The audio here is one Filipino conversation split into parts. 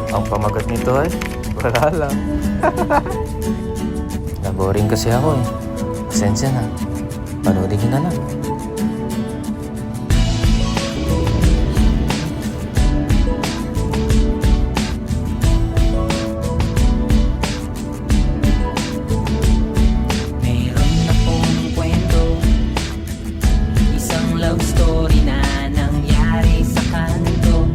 Ang pamagat nito ay wala lang. Naboring kasi ako eh. Pasensya na. Panoodin nyo na lang. Meron akong kwento, isang love story na nangyari sa kanto.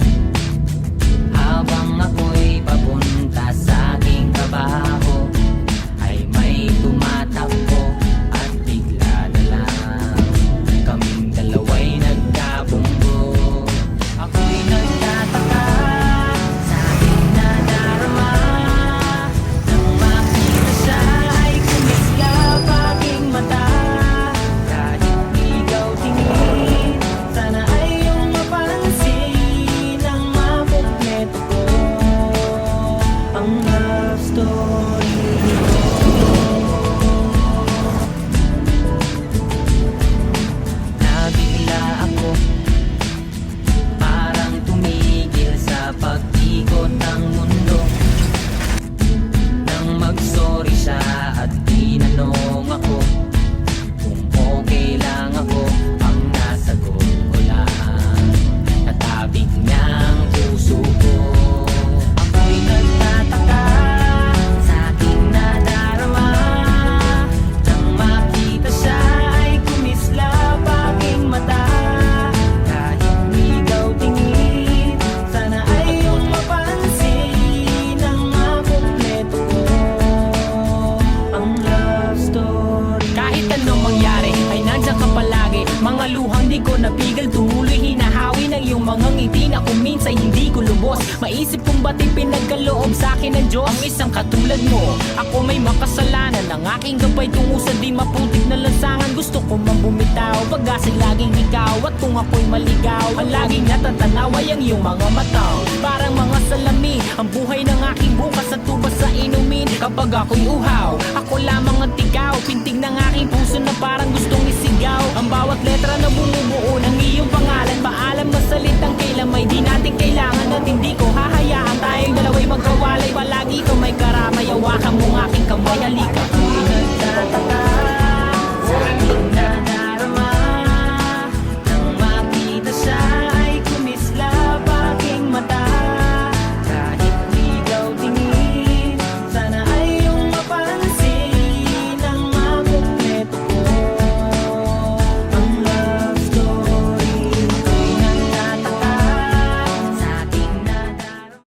Habang ako'y papunta sa aking trabaho, ay may tumatakbo at bigla na lang kaming dalawa'y nagkabunggo. Ako'y nagtataka sa aking nadarama, nang makita siya ay kumislap aking mata. Kahit ikaw tingin, sana ay iyong mapansin ang makumpleto ko ang love story nito. Nabigla ako, parang tumigil sa pag-ikot ng mundo. Nang mag-sorry siya at tinanong ako kung okay lang ako, ang nasagot ko lang, natabig niya ang puso ko. Ako'y nagtataka sa aking nadarama, nang makita siya ay kumislap aking mata. Kahit ikaw tingin, sana ay iyong mapansin ang makumpleto ko ang love story. Kahit anong mangyari ay nandiyan ka palagi. Mga luhang di ko napigil, tumuloy hinahawi ng iyong mga ngiti na kung minsan hindi ko lubos. Maisip kung ba't ipinagkaloob sa akin ng Diyos ang isang katulad mo. Ako may makasalanan, ang aking gabay tungo sa di maputik na lansangan. Gusto ko mang bumitaw, pag-asa'y laging ikaw. At kung ako'y maligaw, ang laging natatanaw ay ang iyong mga mata. Parang mga salamin, ang buhay ng aking bukas at tubas sa inumin. Kapag ako'y uhaw, ako lamang ang tigaw. Pintig ng aking puso na parang gustong isigaw. Ang bawat letra na bumubuo ng iyong pangalan, maalam na salitang kailan may